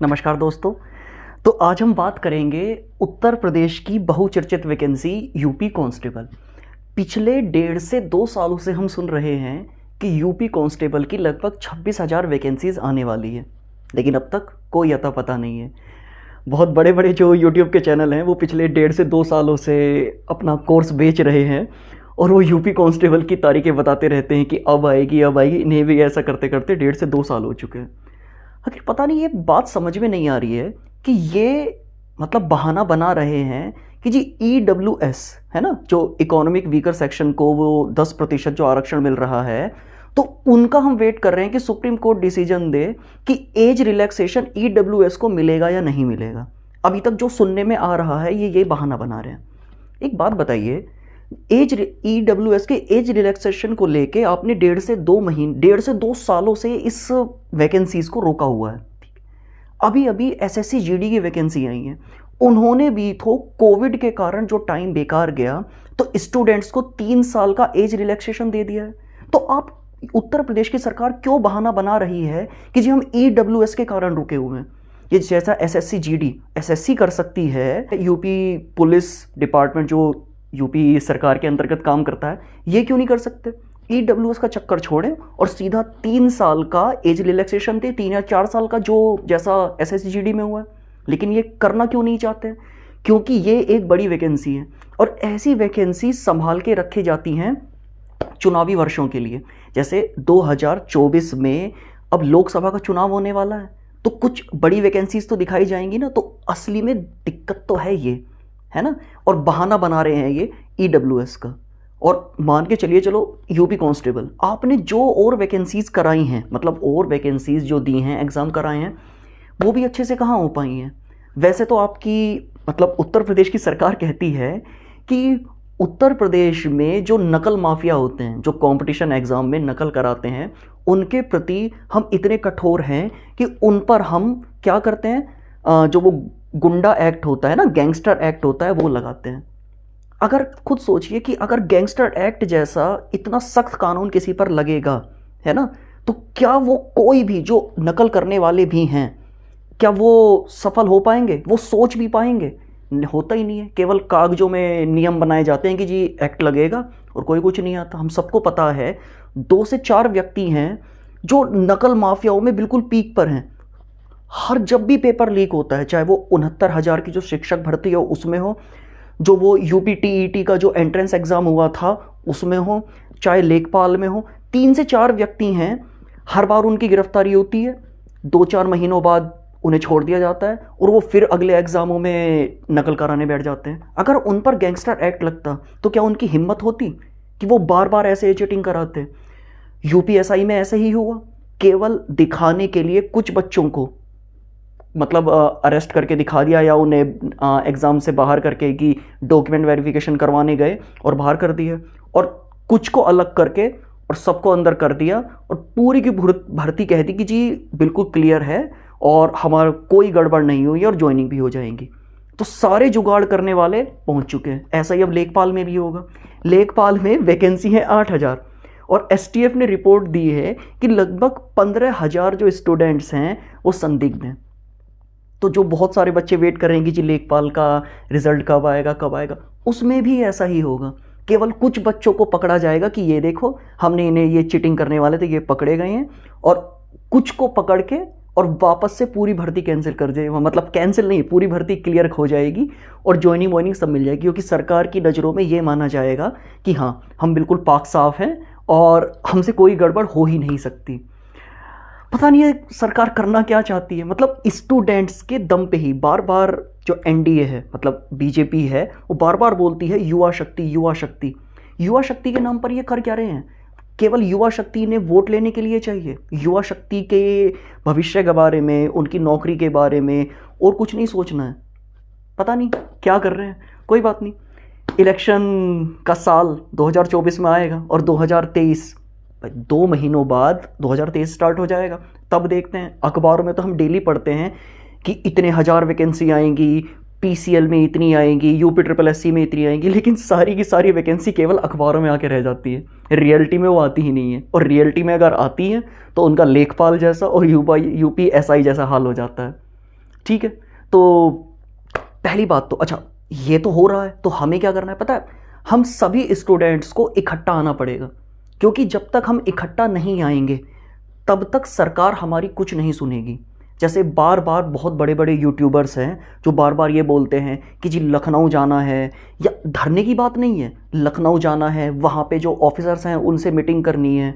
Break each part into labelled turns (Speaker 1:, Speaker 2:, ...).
Speaker 1: नमस्कार दोस्तों। तो आज हम बात करेंगे उत्तर प्रदेश की बहुचर्चित वैकेंसी यूपी कांस्टेबल। पिछले 1.5 से 2 सालों से हम सुन रहे हैं कि यूपी कांस्टेबल की लगभग 26,000 वैकेंसीज आने वाली है, लेकिन अब तक कोई अता पता नहीं है। बहुत बड़े बड़े जो यूट्यूब के चैनल हैं वो पिछले 1.5 से 2 सालों से अपना कोर्स बेच रहे हैं और वो यूपी कांस्टेबल की तारीखें बताते रहते हैं कि अब आएगी अब आएगी। इन्हें भी ऐसा करते करते 1.5 से 2 साल हो चुके हैं। आखिर पता नहीं, ये बात समझ में नहीं आ रही है कि ये मतलब बहाना बना रहे हैं कि जी EWS है ना, जो इकोनॉमिक वीकर सेक्शन को वो 10% जो आरक्षण मिल रहा है, तो उनका हम वेट कर रहे हैं कि सुप्रीम कोर्ट डिसीजन दे कि एज रिलैक्सेशन EWS को मिलेगा या नहीं मिलेगा। अभी तक जो सुनने में आ रहा है ये बहाना बना रहे हैं। एक बात बताइए, EWS के एज रिलैक्सेशन को लेके आपने 1.5 से 2 सालों से इस वैकेंसीज को रोका हुआ है। अभी अभी SSC GD की वैकेंसी आई है, उन्होंने भी तो कोविड के कारण जो टाइम बेकार गया तो स्टूडेंट्स को 3 साल का एज रिलैक्सेशन दे दिया है। तो आप उत्तर प्रदेश की सरकार क्यों बहाना बना रही है कि जी हम EWS के कारण रुके हुए हैं। ये जैसा SSC GD SSC कर सकती है, यूपी पुलिस डिपार्टमेंट जो यूपी सरकार के अंतर्गत काम करता है, ये क्यों नहीं कर सकते। EWS का चक्कर छोड़ें और सीधा 3 साल का एज रिलैक्सेशन दे, 3 या 4 साल का जो जैसा SSC GD में हुआ है। लेकिन ये करना क्यों नहीं चाहते, क्योंकि ये एक बड़ी वैकेंसी है और ऐसी वैकेंसी संभाल के रखी जाती हैं चुनावी वर्षों के लिए। जैसे 2024 में अब लोकसभा का चुनाव होने वाला है, तो कुछ बड़ी वैकेंसीज तो दिखाई जाएंगी ना। तो असली में दिक्कत तो है ये, है ना, और बहाना बना रहे हैं ये EWS का। और मान के चलिए, चलो यूपी कांस्टेबल आपने जो और वैकेंसीज कराई हैं, मतलब और वैकेंसीज जो दी हैं, एग्ज़ाम कराए हैं, वो भी अच्छे से कहाँ हो पाई हैं। वैसे तो आपकी मतलब उत्तर प्रदेश की सरकार कहती है कि उत्तर प्रदेश में जो नकल माफिया होते हैं, जो कंपटीशन एग्ज़ाम में नकल कराते हैं, उनके प्रति हम इतने कठोर हैं कि उन पर हम क्या करते हैं, जो वो गुंडा एक्ट होता है ना, गैंगस्टर एक्ट होता है, वो लगाते हैं। अगर खुद सोचिए कि अगर गैंगस्टर एक्ट जैसा इतना सख्त कानून किसी पर लगेगा, है ना, तो क्या वो कोई भी जो नकल करने वाले भी हैं, क्या वो सफल हो पाएंगे, वो सोच भी पाएंगे। होता ही नहीं है। केवल कागजों में नियम बनाए जाते हैं कि जी एक्ट लगेगा और कोई कुछ नहीं आता। हम सबको पता है 2 से 4 व्यक्ति हैं जो नकल माफियाओं में बिल्कुल पीक पर हैं। हर जब भी पेपर लीक होता है, चाहे वो 69,000 की जो शिक्षक भर्ती हो उसमें हो, जो वो UP TET का जो एंट्रेंस एग्ज़ाम हुआ था उसमें हो, चाहे लेखपाल में हो, 3 से 4 व्यक्ति हैं। हर बार उनकी गिरफ्तारी होती है, 2-4 महीनों बाद उन्हें छोड़ दिया जाता है और वो फिर अगले एग्ज़ामों में नकल कराने बैठ जाते हैं। अगर उन पर गैंगस्टर एक्ट लगता तो क्या उनकी हिम्मत होती कि वो बार बार ऐसे चीटिंग कराते। UPSI में ऐसे ही हुआ, केवल दिखाने के लिए कुछ बच्चों को मतलब अरेस्ट करके दिखा दिया या उन्हें एग्ज़ाम से बाहर करके कि डॉक्यूमेंट वेरिफिकेशन करवाने गए और बाहर कर दिया, और कुछ को अलग करके और सबको अंदर कर दिया और पूरी की भर्ती कह दी कि जी बिल्कुल क्लियर है और हमारा कोई गड़बड़ नहीं हुई और ज्वाइनिंग भी हो जाएंगी। तो सारे जुगाड़ करने वाले पहुंच चुके हैं। ऐसा ही अब लेखपाल में भी होगा। लेखपाल में वैकेंसी है 8,000 और STF ने रिपोर्ट दी है कि लगभग 15,000 जो स्टूडेंट्स हैं वो संदिग्ध हैं। तो जो बहुत सारे बच्चे वेट करेंगे जी लेखपाल का रिजल्ट कब आएगा, उसमें भी ऐसा ही होगा। केवल कुछ बच्चों को पकड़ा जाएगा कि ये देखो हमने इन्हें, ये चीटिंग करने वाले थे, ये पकड़े गए हैं, और कुछ को पकड़ के और वापस से पूरी भर्ती कैंसिल कर देगा। मतलब कैंसिल नहीं, पूरी भर्ती क्लियर हो जाएगी और ज्वाइनिंग वॉइनिंग सब मिल जाएगी, क्योंकि सरकार की नज़रों में ये माना जाएगा कि हाँ हम बिल्कुल पाक साफ हैं और हमसे कोई गड़बड़ हो ही नहीं सकती। पता नहीं है सरकार करना क्या चाहती है। मतलब स्टूडेंट्स के दम पे ही बार बार जो NDA है, मतलब BJP है, वो बार बार बोलती है युवा शक्ति युवा शक्ति। युवा शक्ति के नाम पर ये कर क्या रहे हैं। केवल युवा शक्ति ने वोट लेने के लिए चाहिए। युवा शक्ति के भविष्य के बारे में, उनकी नौकरी के बारे में और कुछ नहीं सोचना है। पता नहीं क्या कर रहे हैं, कोई बात नहीं। इलेक्शन का साल 2024 में आएगा और 2023 2 महीनों बाद 2023 स्टार्ट हो जाएगा। तब देखते हैं। अखबारों में तो हम डेली पढ़ते हैं कि इतने हज़ार वैकेंसी आएंगी, PCL में इतनी आएंगी, UPSSC में इतनी आएंगी, लेकिन सारी की सारी वैकेंसी केवल अखबारों में आके रह जाती है। रियलिटी में वो आती ही नहीं है, और रियलिटी में अगर आती है तो उनका लेखपाल जैसा और UPSI जैसा हाल हो जाता है। ठीक है, तो पहली बात तो अच्छा ये तो हो रहा है, तो हमें क्या करना है पता है, हम सभी स्टूडेंट्स को इकट्ठा आना पड़ेगा, क्योंकि जब तक हम इकट्ठा नहीं आएंगे तब तक सरकार हमारी कुछ नहीं सुनेगी। जैसे बार बार बहुत बड़े बड़े यूट्यूबर्स हैं जो बार बार ये बोलते हैं कि जी लखनऊ जाना है, या धरने की बात नहीं है, लखनऊ जाना है, वहाँ पे जो ऑफिसर्स हैं उनसे मीटिंग करनी है।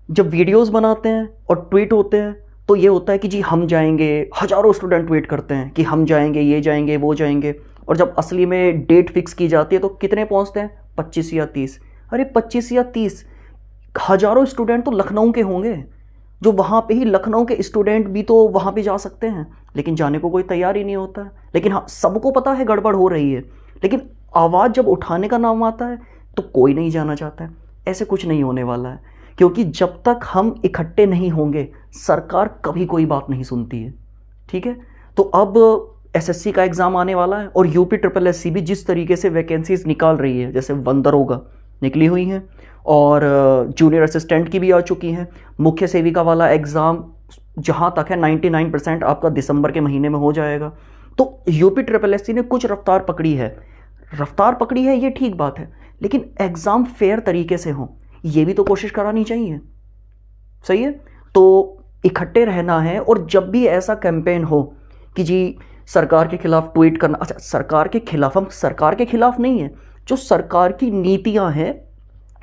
Speaker 1: जब वीडियोस बनाते हैं और ट्वीट होते हैं तो ये होता है कि जी हम जाएंगे, हज़ारों स्टूडेंट ट्वीट करते हैं कि हम जाएंगे, ये जाएंगे, वो जाएंगे, और जब असली में डेट फिक्स की जाती है तो कितने पहुंचते हैं, 25 या 30। अरे 25 या 30, हज़ारों स्टूडेंट तो लखनऊ के होंगे, जो वहाँ पे ही लखनऊ के स्टूडेंट भी तो वहाँ पे जा सकते हैं, लेकिन जाने को कोई तैयार ही नहीं होता है। लेकिन हाँ, सबको पता है गड़बड़ हो रही है, लेकिन आवाज़ जब उठाने का नाम आता है तो कोई नहीं जाना चाहता है। ऐसे कुछ नहीं होने वाला है, क्योंकि जब तक हम इकट्ठे नहीं होंगे सरकार कभी कोई बात नहीं सुनती है। ठीक है, तो अब एसएससी का एग्ज़ाम आने वाला है और यूपी ट्रिपल एससी भी जिस तरीके से वैकेंसीज निकाल रही है, जैसे वन दरोगा निकली हुई हैं और जूनियर असिस्टेंट की भी आ चुकी हैं, मुख्य सेविका वाला एग्ज़ाम जहाँ तक है 99% आपका दिसंबर के महीने में हो जाएगा। तो यूपी ट्रिपल एससी ने कुछ रफ्तार पकड़ी है, ये ठीक बात है, लेकिन एग्ज़ाम फेयर तरीके से हो ये भी तो कोशिश करानी चाहिए। सही है, तो इकट्ठे रहना है, और जब भी ऐसा कैंपेन हो कि जी सरकार के खिलाफ ट्वीट करना, अच्छा सरकार के खिलाफ, हम सरकार के खिलाफ नहीं है, जो सरकार की नीतियां हैं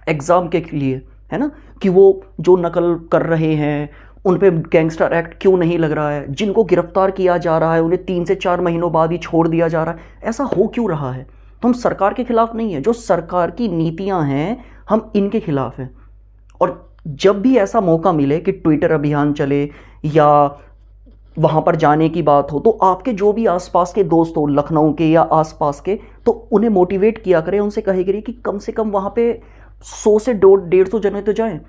Speaker 1: एग्ज़ाम के लिए, है ना, कि वो जो नकल कर रहे हैं उन पे गैंगस्टर एक्ट क्यों नहीं लग रहा है, जिनको गिरफ्तार किया जा रहा है उन्हें 3 से 4 महीनों बाद ही छोड़ दिया जा रहा है, ऐसा हो क्यों रहा है। तो हम सरकार के खिलाफ नहीं है, जो सरकार की नीतियां हैं हम इनके खिलाफ हैं। और जब भी ऐसा मौका मिले कि ट्विटर अभियान चले या वहाँ पर जाने की बात हो, तो आपके जो भी आसपास के दोस्त हो लखनऊ के या आसपास के, तो उन्हें मोटिवेट किया करें, उनसे कहे करें कि कम से कम वहाँ पे 100 से 150 जने तो जाएं।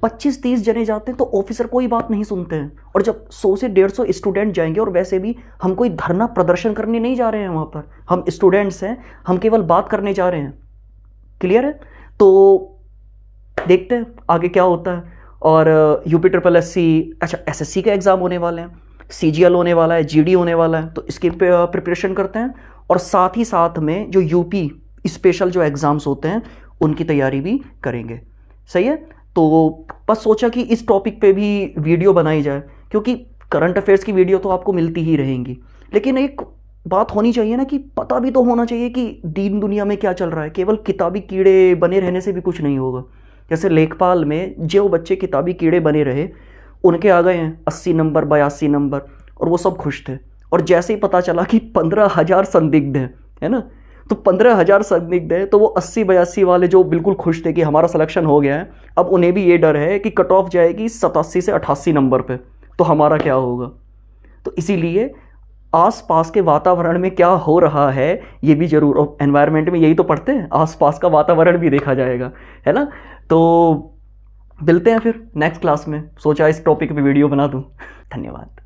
Speaker 1: 25-30 जने जाते हैं तो ऑफिसर कोई बात नहीं सुनते हैं, और जब 100 से 150 स्टूडेंट जाएंगे, और वैसे भी हम कोई धरना प्रदर्शन करने नहीं जा रहे हैं वहाँ पर, हम स्टूडेंट्स हैं, हम केवल बात करने जा रहे हैं। क्लियर है, तो देखते हैं आगे क्या होता है। और यूपी ट्रिपल एससी, अच्छा एसएससी के एग्ज़ाम होने वाले हैं, सीजीएल होने वाला है, जीडी होने वाला है, तो इसकी प्रिपरेशन करते हैं, और साथ ही साथ में जो यूपी स्पेशल जो एग्ज़ाम्स होते हैं उनकी तैयारी भी करेंगे। सही है, तो बस सोचा कि इस टॉपिक पे भी वीडियो बनाई जाए, क्योंकि करंट अफेयर्स की वीडियो तो आपको मिलती ही रहेंगी, लेकिन एक बात होनी चाहिए ना कि पता भी तो होना चाहिए कि दीन दुनिया में क्या चल रहा है। केवल किताबी कीड़े बने रहने से भी कुछ नहीं होगा। जैसे लेखपाल में जो बच्चे किताबी कीड़े बने रहे, उनके आ गए हैं 80 नंबर, 82 नंबर, और वो सब खुश थे, और जैसे ही पता चला कि 15,000 संदिग्ध हैं, है ना, तो 15,000 संदिग्ध हैं, तो वो 80-82 वाले जो बिल्कुल खुश थे कि हमारा सिलेक्शन हो गया है, अब उन्हें भी ये डर है कि कट ऑफ जाएगी 87 से 88 नंबर पे, तो हमारा क्या होगा। तो इसीलिए आसपास के वातावरण में क्या हो रहा है ये भी जरूर, और एनवायरनमेंट में यही तो पढ़ते हैं, आसपास का वातावरण भी देखा जाएगा, है ना। तो मिलते हैं फिर नेक्स्ट क्लास में, सोचा इस टॉपिक पे वीडियो बना दूं। धन्यवाद।